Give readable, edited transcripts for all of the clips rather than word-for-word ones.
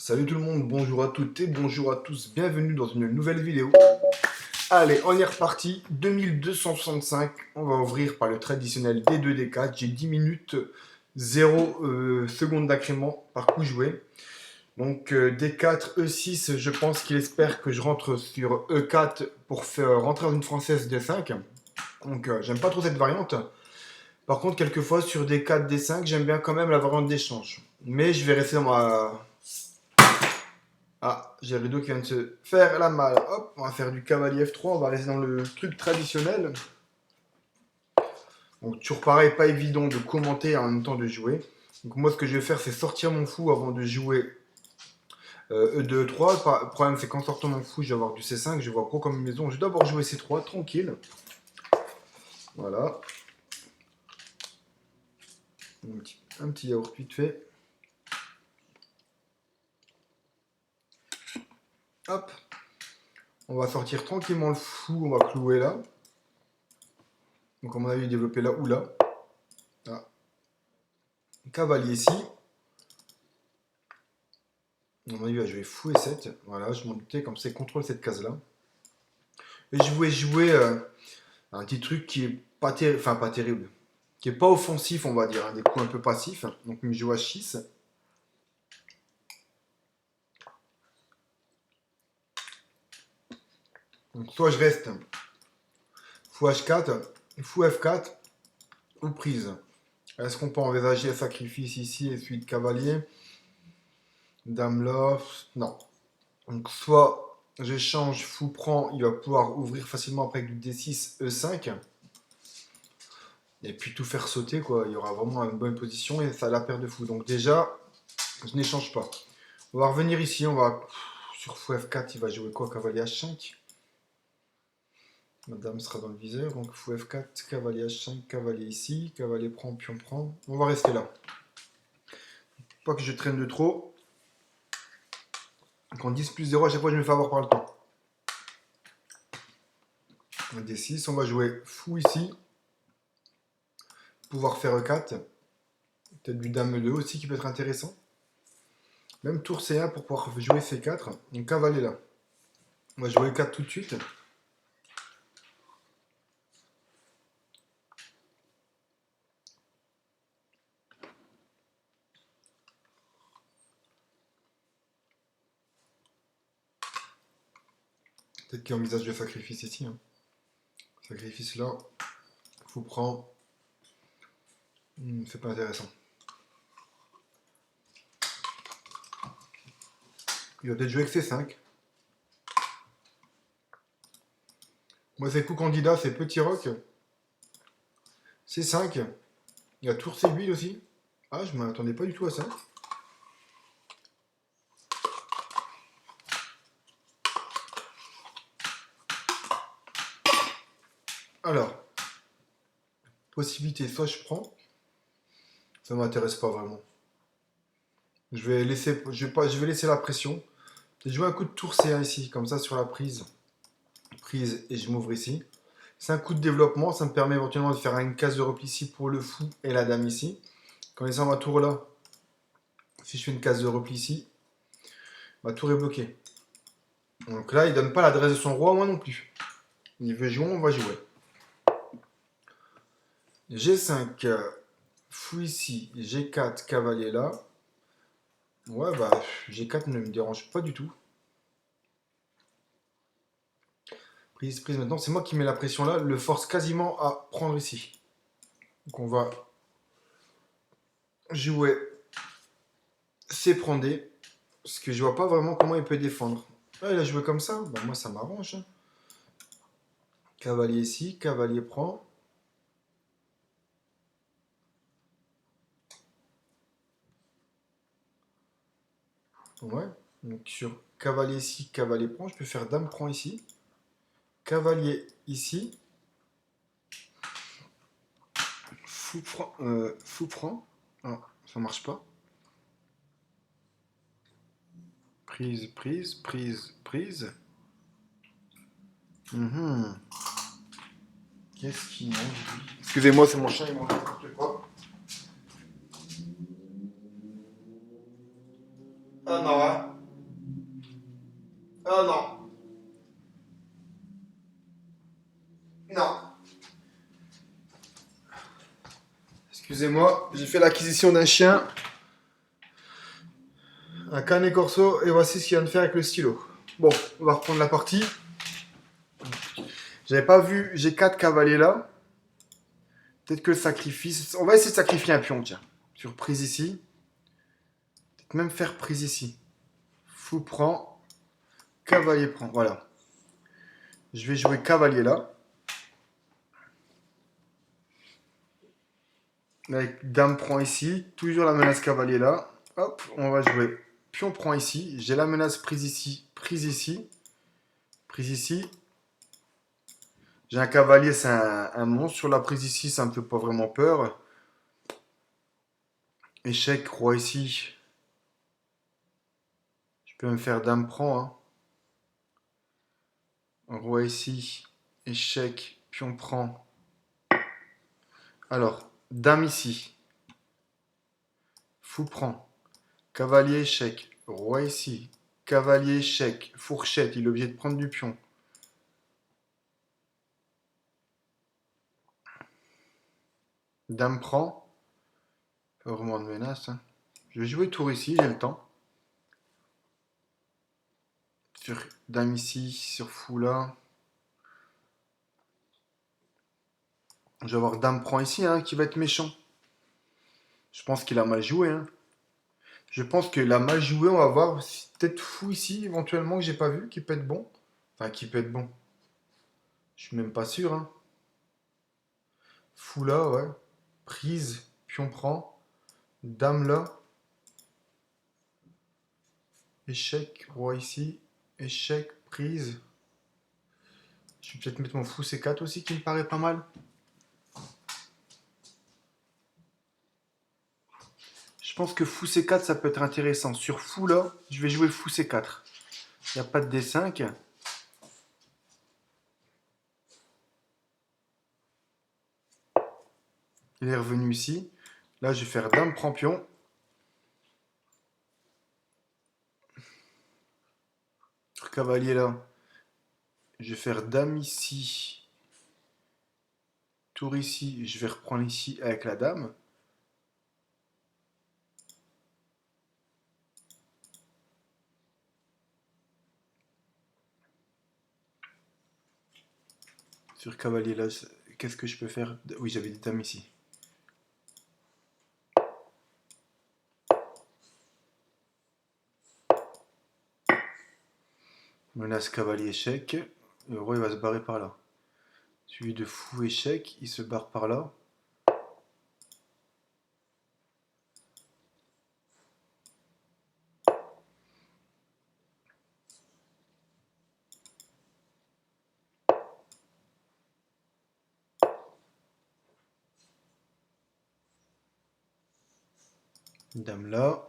Salut tout le monde, bonjour à toutes et bonjour à tous, bienvenue dans une nouvelle vidéo. Allez, on est reparti, 2265, on va ouvrir par le traditionnel D2, D4, j'ai 10 minutes, 0 secondes d'incrément par coup joué. Donc D4, E6, je pense qu'il espère que je rentre sur E4 pour faire rentrer dans une française D5. Donc j'aime pas trop cette variante. Par contre, quelquefois sur D4, D5, j'aime bien quand même la variante d'échange. Mais je vais rester dans ma... Ah, j'ai le rideau qui vient de se faire la malle. Hop, on va faire du cavalier F3, on va rester dans le truc traditionnel. Donc toujours pareil, pas évident de commenter en même temps de jouer. Donc moi ce que je vais faire c'est sortir mon fou avant de jouer E2, E3. Le problème c'est qu'en sortant mon fou je vais avoir du C5, je vois gros comme une maison. Je vais d'abord jouer C3, tranquille. Voilà. Un petit yaourt vite fait. Hop. On va sortir tranquillement le fou, on va clouer là. Donc à mon avis développer là ou là. Ah. Cavalier ici. À mon avis il va jouer fou et 7. Voilà, je m'en doutais comme c'est contrôle cette case là. Et je voulais jouer un petit truc qui est pas terrible, enfin pas terrible, qui est pas offensif on va dire, hein, des coups un peu passifs. Donc je joue H6. Donc soit je reste fou H4, fou F4 ou prise. Est-ce qu'on peut envisager un sacrifice ici et suite cavalier? Dame loft, non. Donc soit j'échange fou prend, il va pouvoir ouvrir facilement après du D6, E5. Et puis tout faire sauter quoi, il y aura vraiment une bonne position et ça a la paire de fou. Donc déjà, je n'échange pas. On va revenir ici, on va sur fou F4, il va jouer quoi? Cavalier H5. Madame sera dans le viseur, donc fou F4, cavalier H5, cavalier ici, cavalier prend, pion prend. On va rester là. Pas que je traîne de trop. Donc en 10 plus 0, à chaque fois je me fais avoir par le temps. Un D6, on va jouer fou ici. Pouvoir faire E4. Peut-être du dame E2 aussi qui peut être intéressant. Même tour C1 pour pouvoir jouer C4. Donc cavalier là. On va jouer E4 tout de suite. Peut-être qu'il envisage le sacrifice ici. Hein. Sacrifice là. Fou prend. C'est pas intéressant. Il va peut-être jouer avec C5. Moi, c'est coup candidat, c'est petit roc. C5. Il y a tour C8 aussi. Ah, je m'attendais pas du tout à ça. Alors, possibilité, soit je prends. Ça m'intéresse pas vraiment. Je vais laisser la pression. Je vais jouer un coup de tour C1 ici, comme ça sur la prise. Prise et je m'ouvre ici. C'est un coup de développement, ça me permet éventuellement de faire une case de repli ici pour le fou et la dame ici. Quand il ma tour là, si je fais une case de repli ici, ma tour est bloquée. Donc là, il donne pas l'adresse de son roi, moi non plus. Il veut jouer, on va jouer. G5, fou ici, G4, cavalier là. Ouais, bah, G4 ne me dérange pas du tout. Prise, prise maintenant, c'est moi qui mets la pression là, le force quasiment à prendre ici. Donc on va jouer C prend D, parce que je vois pas vraiment comment il peut défendre. Ah, il a joué comme ça, bah, moi ça m'arrange. Cavalier ici, cavalier prend. Ouais, donc sur cavalier ici, cavalier prend, je peux faire dame prend ici. Cavalier ici. Fou prend. Ah, ça marche pas. Prise, prise, prise, prise. Qu'est-ce qu'il mange? Excusez-moi, c'est mon chat, il mange n'importe quoi. Ah non, hein. Ah non. Non. Excusez-moi, j'ai fait l'acquisition d'un chien, un canet corso, et voici ce qu'il vient de faire avec le stylo. Bon, on va reprendre la partie. J'avais pas vu, j'ai 4 cavaliers là. Peut-être que le sacrifice. On va essayer de sacrifier un pion, tiens. Sur prise ici. Peut-être même faire prise ici. Fou prend. Cavalier prend. Voilà. Je vais jouer cavalier là. Avec dame prend ici. Toujours la menace cavalier là. Hop, on va jouer. Pion prend ici. J'ai la menace prise ici. Prise ici. Prise ici. J'ai un cavalier, c'est un monstre. Sur la prise ici, ça me fait pas vraiment peur. Échec, roi ici. Je peux me faire dame prend. Hein. Roi ici. Échec. Pion prend. Alors, dame ici. Fou prend. Cavalier échec. Roi ici. Cavalier échec. Fourchette. Il est obligé de prendre du pion. Dame prend. Pas vraiment de menace. Hein. Je vais jouer tour ici, j'ai le temps. Sur dame ici, sur fou là. Je vais avoir dame prend ici, hein, qui va être méchant. Je pense qu'il a mal joué. Hein. Je pense qu'il a mal joué. On va voir. Peut-être fou ici, éventuellement, que j'ai pas vu, qui peut être bon. Enfin, qui peut être bon. Je suis même pas sûr. Hein. Fou là, ouais. Prise, pion prend. Dame là. Échec, roi ici. Échec, prise. Je vais peut-être mettre mon fou C4 aussi, qui me paraît pas mal. Je pense que fou C4, ça peut être intéressant. Sur fou là, je vais jouer fou C4. Il n'y a pas de D5. Il est revenu ici. Là, je vais faire dame prend pion. Sur cavalier là, je vais faire dame ici. Tour ici, je vais reprendre ici avec la dame. Sur cavalier là, qu'est-ce que je peux faire? Oui, j'avais des dames ici. Menace cavalier échec. Le roi il va se barrer par là. Suivi de fou échec, il se barre par là. Dame là.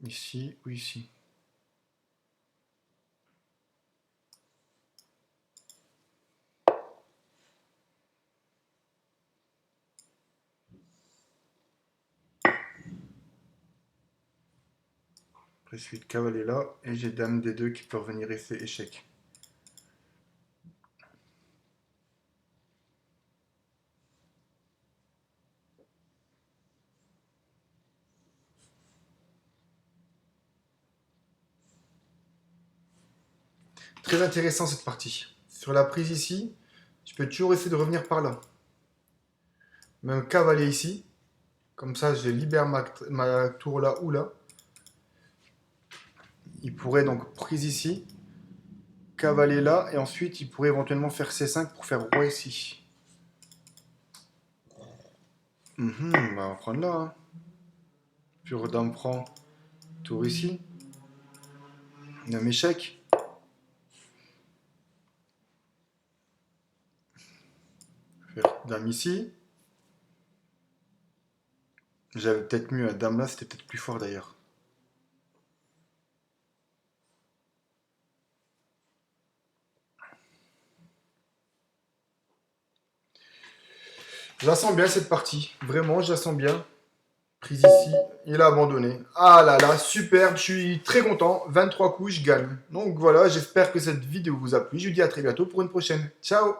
Ici ou ici. Après suite cavalier là. Et j'ai dame D2 qui peut revenir et fait échec. Très intéressant cette partie. Sur la prise ici, je peux toujours essayer de revenir par là. Même cavalier ici. Comme ça, je libère ma tour là ou là. Il pourrait donc prise ici. Cavalier là. Et ensuite, il pourrait éventuellement faire C5 pour faire roi ici. On va prendre là. Hein. Puis dame prend tour ici. Dame échec. Faire dame ici. J'avais peut-être mieux à dame là, c'était peut-être plus fort d'ailleurs. Je la sens bien cette partie. Vraiment, je la sens bien. Prise ici, il a abandonné. Ah là là, superbe, je suis très content. 23 coups, je gagne. Donc voilà, j'espère que cette vidéo vous a plu. Je vous dis à très bientôt pour une prochaine. Ciao!